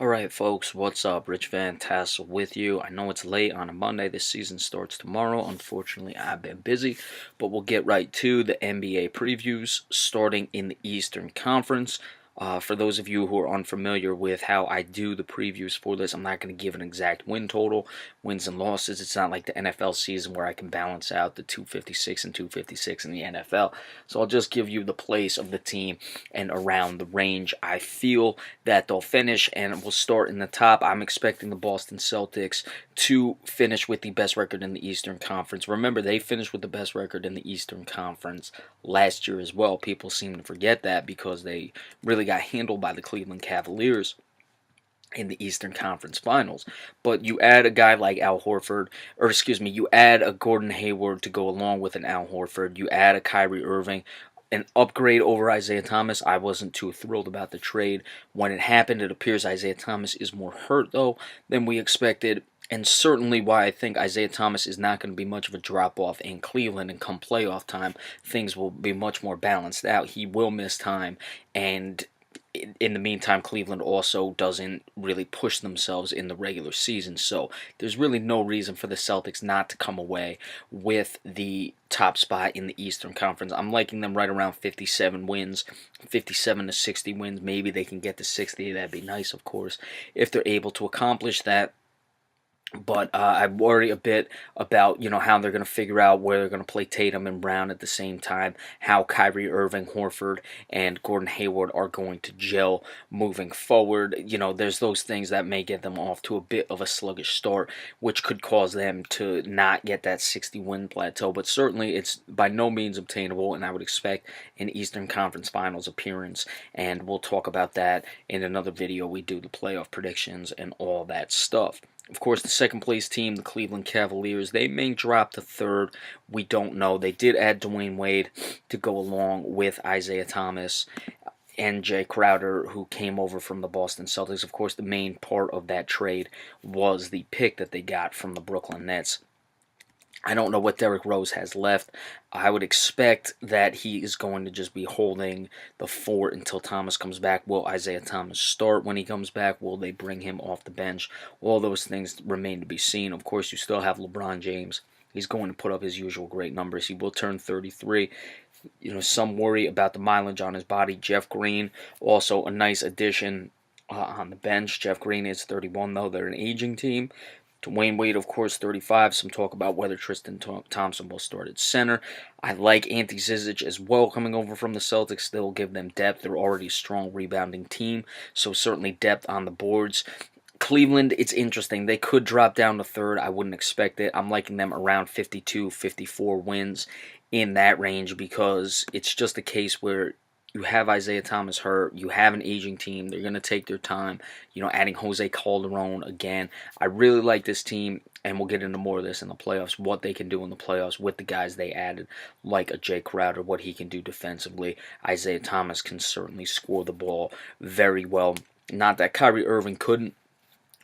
Alright folks, what's up? Rich Van Tassel with you. I know it's late on a Monday. This season starts tomorrow. Unfortunately, I've been busy, but we'll get right to the NBA previews starting in the Eastern Conference. For those of you who are unfamiliar with how I do the previews for this, I'm not going to give an exact win total, wins and losses. It's not like the NFL season where I can balance out the 256 and 256 in the NFL. So I'll just give you the place of the team and around the range I feel that they'll finish, and we'll start in the top. I'm expecting the Boston Celtics to finish with the best record in the Eastern Conference. Remember, they finished with the best record in the Eastern Conference last year as well. People seem to forget that because they really got handled by the Cleveland Cavaliers in the Eastern Conference Finals. But you add a guy like Al Horford, or excuse me, you add a Gordon Hayward to go along with an Al Horford, you add a Kyrie Irving, an upgrade over Isaiah Thomas. I wasn't too thrilled about the trade when it happened. It appears Isaiah Thomas is more hurt, though, than we expected. And certainly why I think Isaiah Thomas is not going to be much of a drop-off in Cleveland, and come playoff time, things will be much more balanced out. He will miss time, and in the meantime, Cleveland also doesn't really push themselves in the regular season. So there's really no reason for the Celtics not to come away with the top spot in the Eastern Conference. I'm liking them right around 57 wins, 57 to 60 wins. Maybe they can get to 60. That'd be nice, of course, if they're able to accomplish that. But I worry a bit about, how they're going to figure out where they're going to play Tatum and Brown at the same time, how Kyrie Irving, Horford, and Gordon Hayward are going to gel moving forward. There's those things that may get them off to a bit of a sluggish start, which could cause them to not get that 60-win plateau. But certainly it's by no means obtainable, and I would expect an Eastern Conference Finals appearance. And we'll talk about that in another video. We do the playoff predictions and all that stuff. Of course, the second place team, the Cleveland Cavaliers, they may drop to third. We don't know. They did add Dwayne Wade to go along with Isaiah Thomas and Jay Crowder, who came over from the Boston Celtics. Of course, the main part of that trade was the pick that they got from the Brooklyn Nets. I don't know what Derrick Rose has left. I would expect that he is going to just be holding the fort until Thomas comes back. Will Isaiah Thomas start when he comes back? Will they bring him off the bench? All those things remain to be seen. Of course, you still have LeBron James. He's going to put up his usual great numbers. He will turn 33. Some worry about the mileage on his body. Jeff Green, also a nice addition on the bench. Jeff Green is 31, though. They're an aging team. Dwayne Wade, of course, 35. Some talk about whether Tristan Thompson will start at center. I like Ante Zizic as well coming over from the Celtics. They'll give them depth. They're already a strong rebounding team, so certainly depth on the boards. Cleveland, it's interesting. They could drop down to third. I wouldn't expect it. I'm liking them around 52, 54 wins in that range because it's just a case where you have Isaiah Thomas hurt. You have an aging team. They're going to take their time. Adding Jose Calderon again. I really like this team, and we'll get into more of this in the playoffs, what they can do in the playoffs with the guys they added, like a Jay Crowder, what he can do defensively. Isaiah Thomas can certainly score the ball very well. Not that Kyrie Irving couldn't,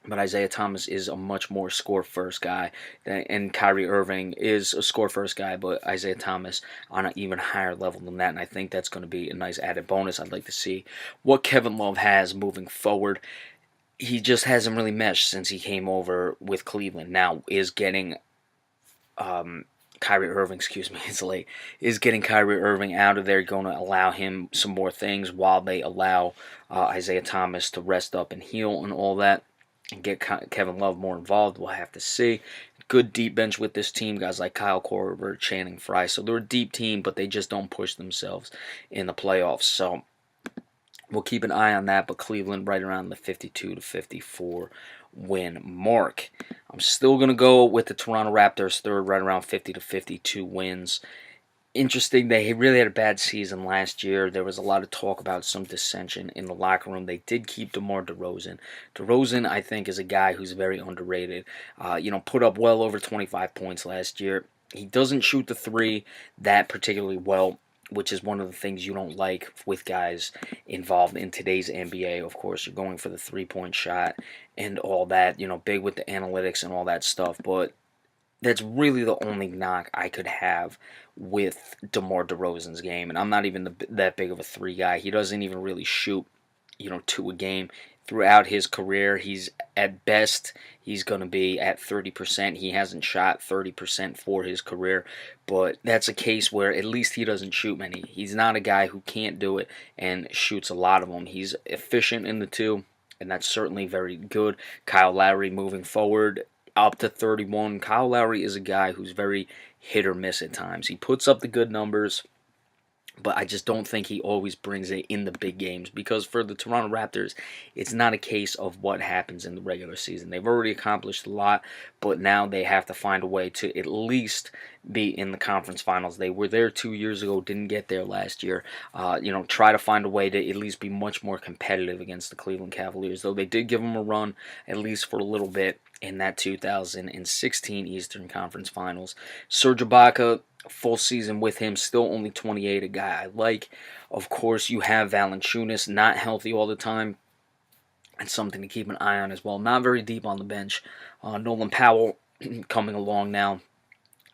but Isaiah Thomas is a much more score-first guy, and Kyrie Irving is a score-first guy, but Isaiah Thomas on an even higher level than that, and I think that's going to be a nice added bonus. I'd like to see what Kevin Love has moving forward. He just hasn't really meshed since he came over with Cleveland. Now, is getting Kyrie Irving, it's late, is getting Kyrie Irving out of there going to allow him some more things while they allow Isaiah Thomas to rest up and heal and all that, and get Kevin Love more involved? We'll have to see. Good deep bench with this team, guys like Kyle Korver, Channing Frye. So they're a deep team, but they just don't push themselves in the playoffs. So we'll keep an eye on that, but Cleveland right around the 52 to 54 win mark. I'm still going to go with the Toronto Raptors third, right around 50 to 52 wins. Interesting, they really had a bad season last year. There was a lot of talk about some dissension in the locker room. They did keep DeMar DeRozan. DeRozan, I think, is a guy who's very underrated. Put up well over 25 points last year. He doesn't shoot the three that particularly well, which is one of the things you don't like with guys involved in today's NBA. Of course, you're going for the three-point shot and all that, big with the analytics and all that stuff, but that's really the only knock I could have with DeMar DeRozan's game. And I'm not even that big of a three guy. He doesn't even really shoot to a game. Throughout his career, he's at best he's going to be at 30%. He hasn't shot 30% for his career, but that's a case where at least he doesn't shoot many. He's not a guy who can't do it and shoots a lot of them. He's efficient in the two, and that's certainly very good. Kyle Lowry moving forward up to 31. Kyle Lowry is a guy who's very hit or miss at times. He puts up the good numbers, but I just don't think he always brings it in the big games, because for the Toronto Raptors, it's not a case of what happens in the regular season. They've already accomplished a lot, but now they have to find a way to at least be in the conference finals. They were there 2 years ago, didn't get there last year. Try to find a way to at least be much more competitive against the Cleveland Cavaliers, though they did give them a run, at least for a little bit, in that 2016 Eastern Conference Finals. Serge Ibaka, full season with him, still only 28, a guy I like. Of course, you have Valanciunas, not healthy all the time, and something to keep an eye on as well. Not very deep on the bench. Nolan Powell coming along now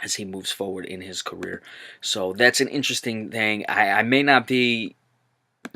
as he moves forward in his career. So that's an interesting thing. I may not be,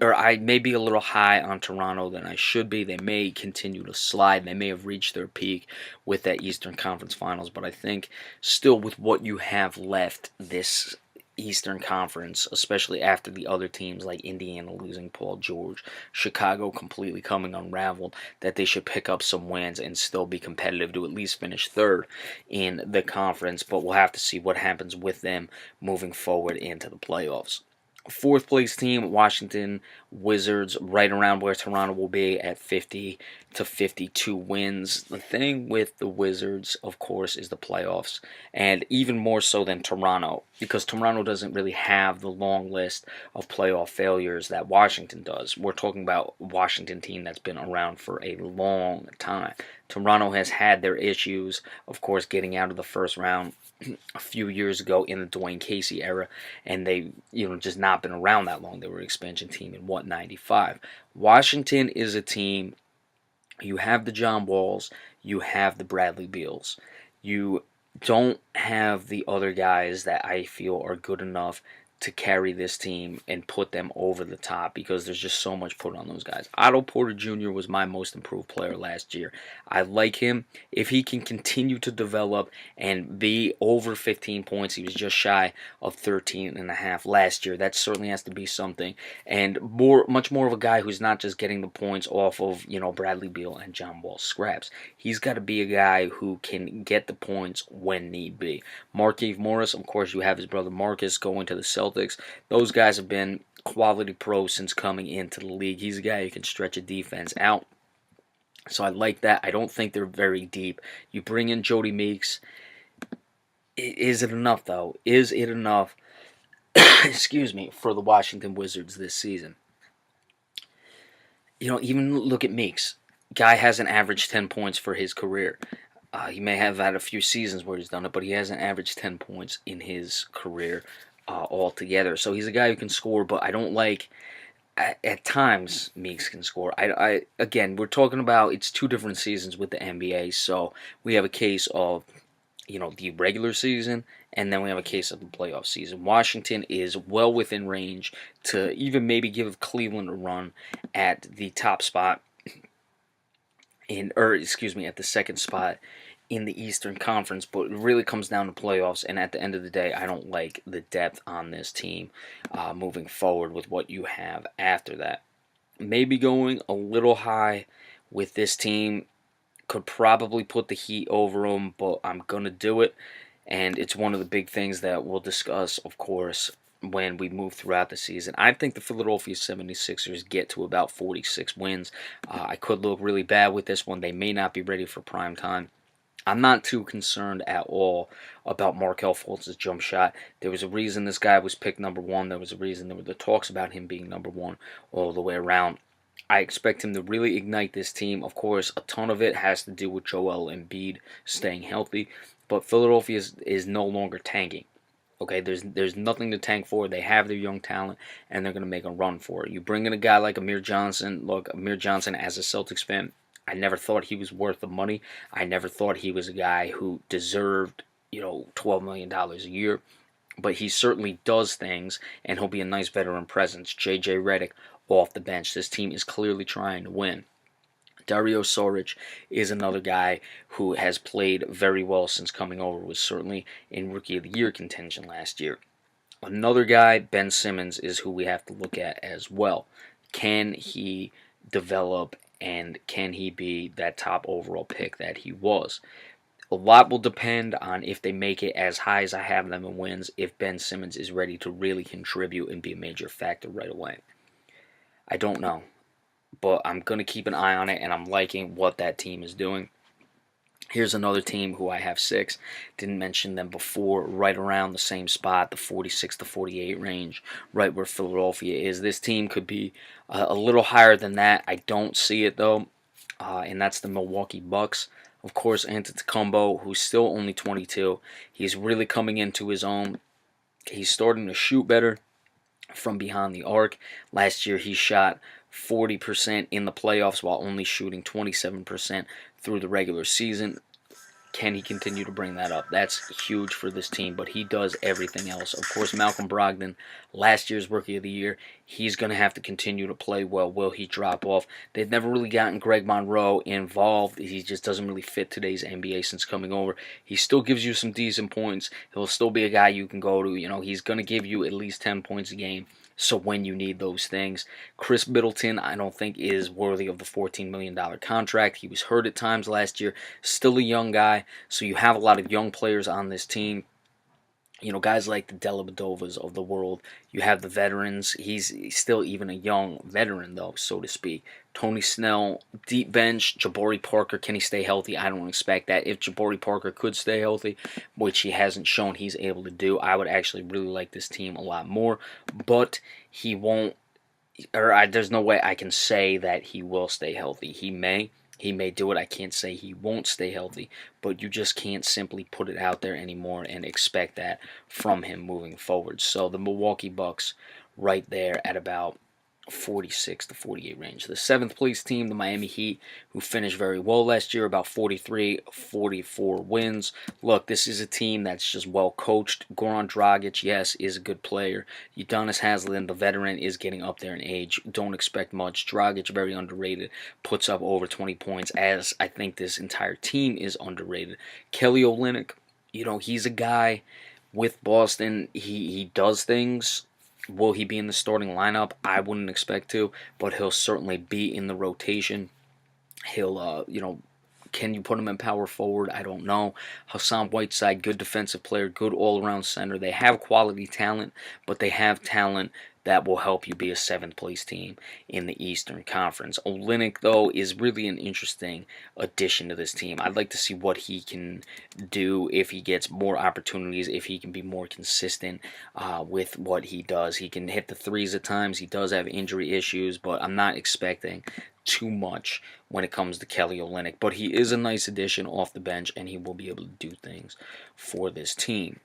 or I may be a little high on Toronto than I should be. They may continue to slide. They may have reached their peak with that Eastern Conference Finals, but I think still with what you have left this Eastern Conference, especially after the other teams like Indiana losing Paul George, Chicago completely coming unraveled, that they should pick up some wins and still be competitive to at least finish third in the conference. But we'll have to see what happens with them moving forward into the playoffs. Fourth place team, Washington Wizards, right around where Toronto will be at 50 to 52 wins. The thing with the Wizards, of course, is the playoffs, and even more so than Toronto, because Toronto doesn't really have the long list of playoff failures that Washington does. We're talking about a Washington team that's been around for a long time. Toronto has had their issues, of course, getting out of the first round a few years ago in the Dwayne Casey era, and they just not been around that long. They were an expansion team in 95. Washington is a team, you have the John Walls, you have the Bradley Beals. You don't have the other guys that I feel are good enough to carry this team and put them over the top, because there's just so much put on those guys. Otto Porter Jr. was my most improved player last year. I like him. If he can continue to develop and be over 15 points, he was just shy of 13 and a half last year. That certainly has to be something. And much more of a guy who's not just getting the points off of, Bradley Beal and John Wall scraps. He's got to be a guy who can get the points when need be. Markieff Morris, of course, you have his brother Marcus going to the Celtics. Those guys have been quality pros since coming into the league. He's a guy who can stretch a defense out. So I like that. I don't think they're very deep. You bring in Jody Meeks. Is it enough, though? Is it enough, excuse me, for the Washington Wizards this season? Even look at Meeks. Guy hasn't averaged 10 points for his career. He may have had a few seasons where he's done it, but he hasn't averaged 10 points in his career altogether. So he's a guy who can score, but I don't like, at times, Meeks can score. Again, we're talking about, it's two different seasons with the NBA, so we have a case of, the regular season, and then we have a case of the playoff season. Washington is well within range to even maybe give Cleveland a run at the top spot, at the second spot in the Eastern Conference, but it really comes down to playoffs, and at the end of the day, I don't like the depth on this team moving forward with what you have after that. Maybe going a little high with this team, could probably put the Heat over them, but I'm going to do it, and it's one of the big things that we'll discuss, of course, when we move throughout the season. I think the Philadelphia 76ers get to about 46 wins. I could look really bad with this one. They may not be ready for prime time. I'm not too concerned at all about Markelle Fultz's jump shot. There was a reason this guy was picked number one. There was a reason there were the talks about him being number one all the way around. I expect him to really ignite this team. Of course, a ton of it has to do with Joel Embiid staying healthy, but Philadelphia is no longer tanking. Okay, there's nothing to tank for. They have their young talent, and they're going to make a run for it. You bring in a guy like Amir Johnson. Look, Amir Johnson, as a Celtics fan, I never thought he was worth the money. I never thought he was a guy who deserved, $12 million a year. But he certainly does things, and he'll be a nice veteran presence. J.J. Redick, off the bench. This team is clearly trying to win. Dario Saric is another guy who has played very well since coming over, was certainly in Rookie of the Year contention last year. Another guy, Ben Simmons, is who we have to look at as well. Can he develop and can he be that top overall pick that he was? A lot will depend on if they make it as high as I have them in wins, if Ben Simmons is ready to really contribute and be a major factor right away. I don't know, but I'm going to keep an eye on it, and I'm liking what that team is doing. Here's another team who I have 6. Didn't mention them before, right around the same spot, the 46 to 48 range, right where Philadelphia is. This team could be a little higher than that. I don't see it, though, and that's the Milwaukee Bucks. Of course, Antetokounmpo, who's still only 22. He's really coming into his own. He's starting to shoot better from behind the arc. Last year, he shot 40% in the playoffs while only shooting 27% through the regular season. Can he continue to bring that up? That's huge for this team, but he does everything else. Of course, Malcolm Brogdon, last year's Rookie of the Year, he's going to have to continue to play well. Will he drop off? They've never really gotten Greg Monroe involved. He just doesn't really fit today's NBA since coming over. He still gives you some decent points. He'll still be a guy you can go to. He's going to give you at least 10 points a game. So when you need those things, Chris Middleton, I don't think is worthy of the $14 million contract. He was hurt at times last year. Still a young guy. So you have a lot of young players on this team. Guys like the Delabadovas of the world. You have the veterans. He's still even a young veteran, though, so to speak. Tony Snell, deep bench. Jabari Parker, can he stay healthy? I don't expect that. If Jabari Parker could stay healthy, which he hasn't shown he's able to do, I would actually really like this team a lot more. But he won't, there's no way I can say that he will stay healthy. He may. He may do it. I can't say he won't stay healthy, but you just can't simply put it out there anymore and expect that from him moving forward. So the Milwaukee Bucks right there at about 46 to 48 range. The 7th place team, the Miami Heat, who finished very well last year, about 43, 44 wins. Look, this is a team that's just well coached. Goran Dragic, yes, is a good player. Udonis Haslem, the veteran, is getting up there in age. Don't expect much. Dragic, very underrated, puts up over 20 points, as I think this entire team is underrated. Kelly Olynyk, he's a guy with Boston. He does things. Will he be in the starting lineup? I wouldn't expect to, but he'll certainly be in the rotation. He'll, can you put him in power forward? I don't know. Hassan Whiteside, good defensive player, good all-around center. They have quality talent, but they have talent that will help you be a 7th place team in the Eastern Conference. Olynyk, though, is really an interesting addition to this team. I'd like to see what he can do if he gets more opportunities, if he can be more consistent with what he does. He can hit the threes at times. He does have injury issues, but I'm not expecting too much when it comes to Kelly Olynyk. But he is a nice addition off the bench, and he will be able to do things for this team.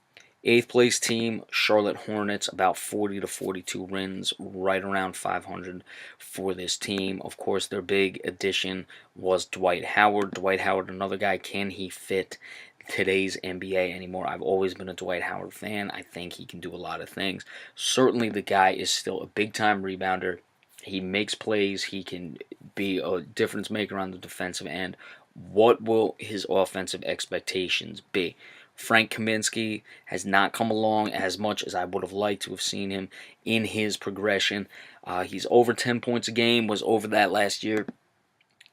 8th place team, Charlotte Hornets, about 40 to 42 wins, right around 500 for this team. Of course, their big addition was Dwight Howard. Dwight Howard, another guy, can he fit today's NBA anymore? I've always been a Dwight Howard fan. I think he can do a lot of things. Certainly the guy is still a big-time rebounder. He makes plays. He can be a difference maker on the defensive end. What will his offensive expectations be? Frank Kaminsky has not come along as much as I would have liked to have seen him in his progression. He's over 10 points a game, was over that last year.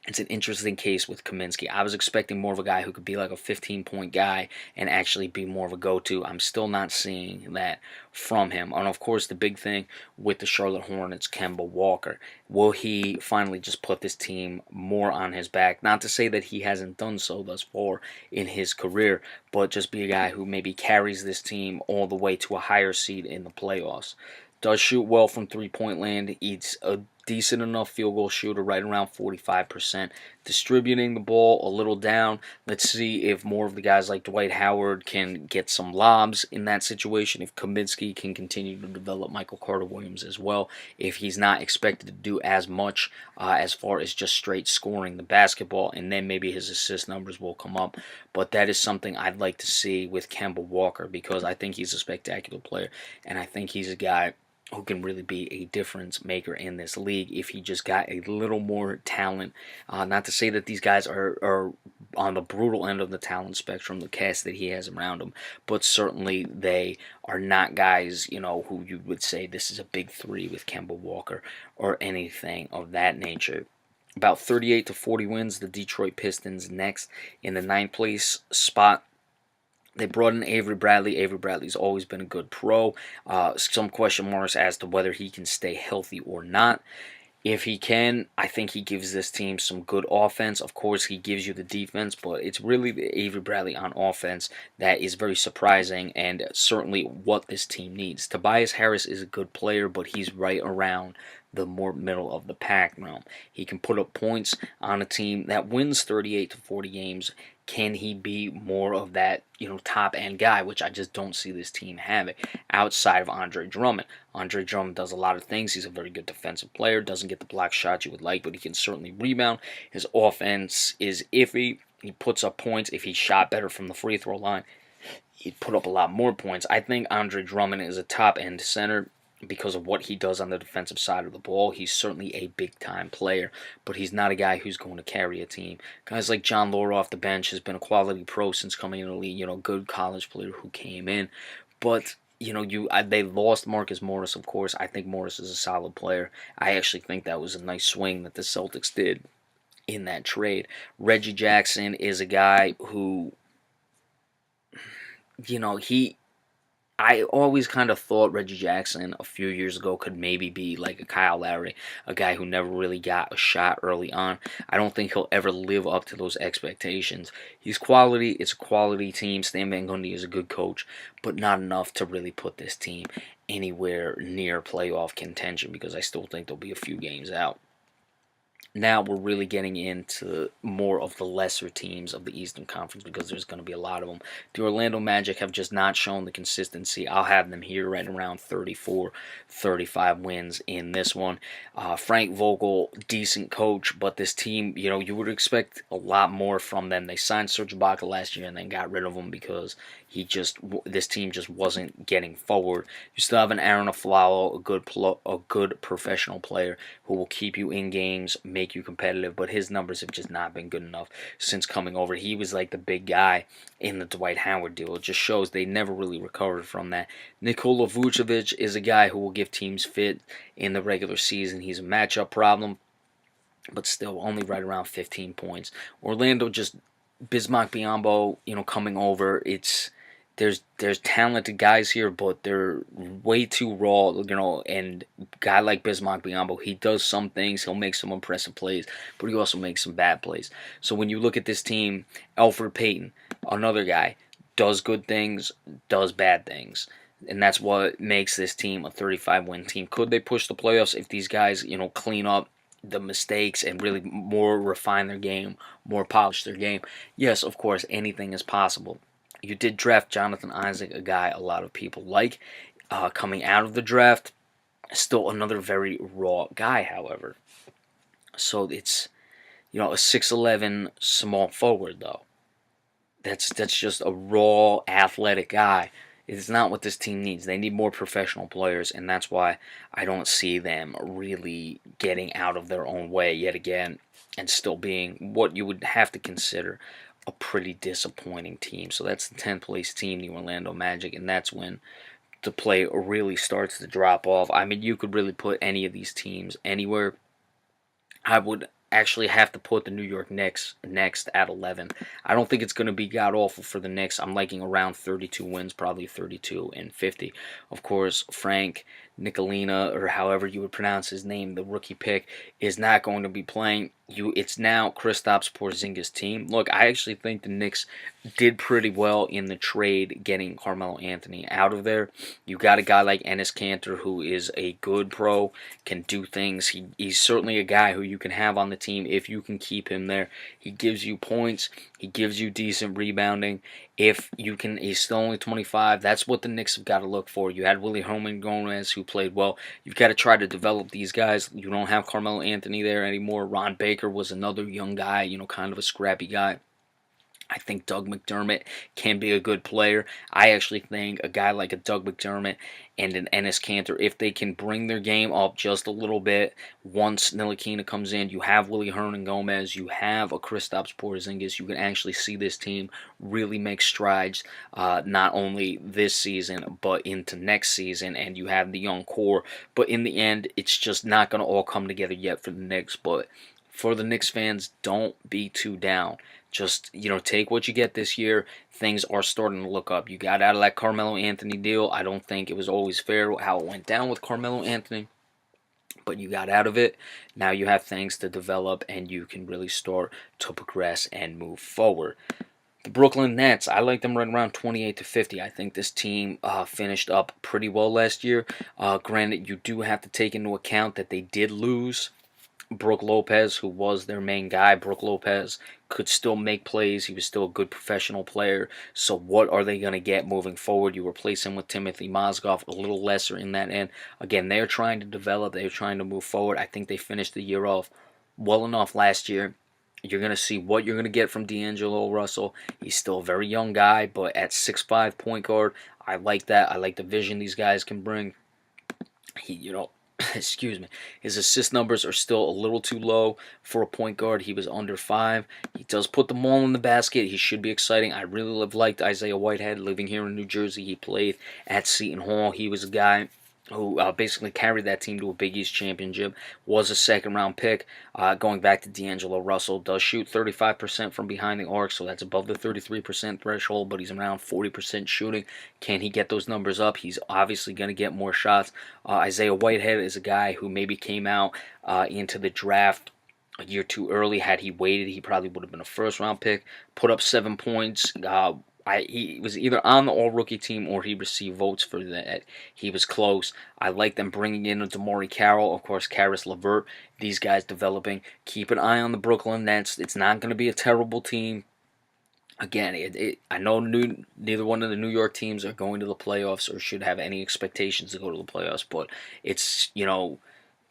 It's an interesting case with Kaminsky. I was expecting more of a guy who could be like a 15-point guy and actually be more of a go-to. I'm still not seeing that from him. And, of course, the big thing with the Charlotte Hornets, Kemba Walker. Will he finally just put this team more on his back? Not to say that he hasn't done so thus far in his career, but just be a guy who maybe carries this team all the way to a higher seed in the playoffs. Does shoot well from three-point land. He's a decent enough field goal shooter, right around 45%. Distributing the ball a little down. Let's see if more of the guys like Dwight Howard can get some lobs in that situation. If Kaminsky can continue to develop Michael Carter-Williams as well. If he's not expected to do as much as far as just straight scoring the basketball, and then maybe his assist numbers will come up. But that is something I'd like to see with Kemba Walker, because I think he's a spectacular player, and I think he's a guy who can really be a difference maker in this league if he just got a little more talent. Not to say that these guys are on the brutal end of the talent spectrum, the cast that he has around him, but certainly they are not guys, who you would say this is a big three with Kemba Walker or anything of that nature. About 38 to 40 wins, the Detroit Pistons next in the ninth place spot. They brought in Avery Bradley. Avery Bradley's always been a good pro. Some question marks as to whether he can stay healthy or not. If he can, I think he gives this team some good offense. Of course, he gives you the defense, but it's really the Avery Bradley on offense that is very surprising and certainly what this team needs. Tobias Harris is a good player, but he's right around the more middle of the pack realm. He can put up points on a team that wins 38 to 40 games. Can he be more of that, top end guy, which I just don't see this team having outside of Andre Drummond. Andre Drummond does a lot of things. He's a very good defensive player. Doesn't get the block shots you would like, but he can certainly rebound. His offense is iffy. He puts up points. If he shot better from the free throw line, he'd put up a lot more points. I think Andre Drummond is a top end center because of what he does on the defensive side of the ball. He's certainly a big-time player, but he's not a guy who's going to carry a team. Guys like John Laura off the bench has been a quality pro since coming into the league, good college player who came in. But, they lost Marcus Morris, of course. I think Morris is a solid player. I actually think that was a nice swing that the Celtics did in that trade. Reggie Jackson is a guy who, I always kind of thought Reggie Jackson a few years ago could maybe be like a Kyle Lowry, a guy who never really got a shot early on. I don't think he'll ever live up to those expectations. He's quality. It's a quality team. Stan Van Gundy is a good coach, but not enough to really put this team anywhere near playoff contention because I still think there'll be a few games out. Now we're really getting into more of the lesser teams of the Eastern Conference because there's going to be a lot of them. The Orlando Magic have just not shown the consistency. I'll have them here right around 34, 35 wins in this one. Frank Vogel, decent coach, but this team, you would expect a lot more from them. They signed Serge Ibaka last year and then got rid of him because this team just wasn't getting forward. You still have an Aaron Aflalo, a good professional player who will keep you in games, make you competitive, but his numbers have just not been good enough since coming over. He was like the big guy in the Dwight Howard deal. It just shows they never really recovered from that. Nikola Vucevic is a guy who will give teams fit in the regular season. He's a matchup problem, but still only right around 15 points. Orlando just Bismack Biyombo, coming over. There's talented guys here, but they're way too raw, and a guy like Bismack Biyombo, he does some things, he'll make some impressive plays, but he also makes some bad plays. So when you look at this team, Elfrid Payton, another guy, does good things, does bad things. And that's what makes this team a 35-win team. Could they push the playoffs if these guys, clean up the mistakes and really more refine their game, more polish their game? Yes, of course, anything is possible. You did draft Jonathan Isaac, a guy a lot of people like. Coming out of the draft, still another very raw guy, however. So it's, a 6'11" small forward, though. That's just a raw, athletic guy. It's not what this team needs. They need more professional players, and that's why I don't see them really getting out of their own way yet again and still being what you would have to consider a pretty disappointing team. So that's the 10th place team, the Orlando Magic, and that's when the play really starts to drop off. I mean, you could really put any of these teams anywhere. I would actually have to put the New York Knicks next at 11. I don't think it's going to be god-awful for the Knicks. I'm liking around 32 wins, probably 32 and 50. Of course, Frank Nicolina, or however you would pronounce his name, the rookie pick, is not going to be playing. It's now Kristaps Porzingis' team. Look, I actually think the Knicks did pretty well in the trade getting Carmelo Anthony out of there. You got a guy like Enes Kanter who is a good pro, can do things. He's certainly a guy who you can have on the team if you can keep him there. He gives you points. He gives you decent rebounding. If you can, he's still only 25. That's what the Knicks have got to look for. You had Willie Herman Gomez who played well. You've got to try to develop these guys. You don't have Carmelo Anthony there anymore. Ron Baker was another young guy, kind of a scrappy guy. I think Doug McDermott can be a good player. I actually think a guy like a Doug McDermott and an Enes Kanter, if they can bring their game up just a little bit, once Ntilikina comes in, you have Willie Hernan-Gomez, you have a Kristaps Porzingis, you can actually see this team really make strides, not only this season, but into next season, and you have the young core. But in the end, it's just not going to all come together yet for the Knicks. But for the Knicks fans, don't be too down. Just, take what you get this year. Things are starting to look up. You got out of that Carmelo Anthony deal. I don't think it was always fair how it went down with Carmelo Anthony, but you got out of it. Now you have things to develop, and you can really start to progress and move forward. The Brooklyn Nets, I like them right around 28 to 50. I think this team finished up pretty well last year. Granted, you do have to take into account that they did lose Brook Lopez, who was their main guy. Brook Lopez could still make plays. He was still a good professional player. So what are they going to get moving forward? You replace him with Timothy Mozgov, a little lesser in that end. Again, they're trying to develop. They're trying to move forward. I think they finished the year off well enough last year. You're going to see what you're going to get from D'Angelo Russell. He's still a very young guy, but at 6'5" point guard, I like that. I like the vision these guys can bring. Excuse me, his assist numbers are still a little too low for a point guard. He was under 5. He does put the ball in the basket. He should be exciting. I really have liked Isaiah Whitehead living here in New Jersey. He played at Seton Hall. He was a guy who basically carried that team to a Big East championship, was a second-round pick. Going back to D'Angelo Russell, does shoot 35% from behind the arc, so that's above the 33% threshold, but he's around 40% shooting. Can he get those numbers up? He's obviously going to get more shots. Isaiah Whitehead is a guy who maybe came out into the draft a year too early. Had he waited, he probably would have been a first-round pick. Put up 7 points. He was either on the all-rookie team or he received votes for that. He was close. I like them bringing in a DeMaury Carroll, of course, Karis LeVert. These guys developing. Keep an eye on the Brooklyn Nets. It's not going to be a terrible team. Again, I know neither one of the New York teams are going to the playoffs or should have any expectations to go to the playoffs, but it's,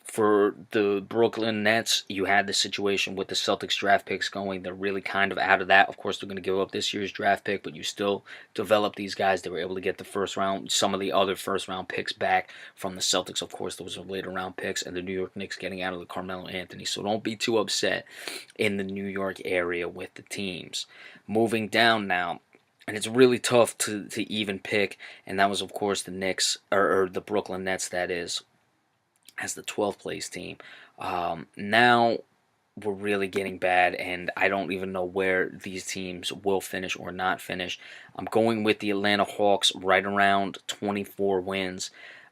for the Brooklyn Nets, you had the situation with the Celtics draft picks going. They're really kind of out of that. Of course, they're going to give up this year's draft pick, but you still develop these guys. They were able to get the first round, some of the other first-round picks back from the Celtics. Of course, those are later-round picks, and the New York Knicks getting out of the Carmelo Anthony. So don't be too upset in the New York area with the teams. Moving down now. And it's really tough to even pick, and that was, of course, the Knicks, or the Brooklyn Nets, that is, as the 12th place team. Now we're really getting bad, and I don't even know where these teams will finish or not finish. I'm going with the Atlanta Hawks right around 24 wins.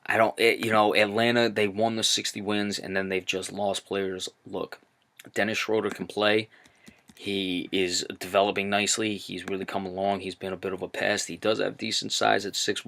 Atlanta, they won the 60 wins, and then they've just lost players. Look, Dennis Schroeder can play. He is developing nicely. He's really come along. He's been a bit of a pest. He does have decent size at 6'1".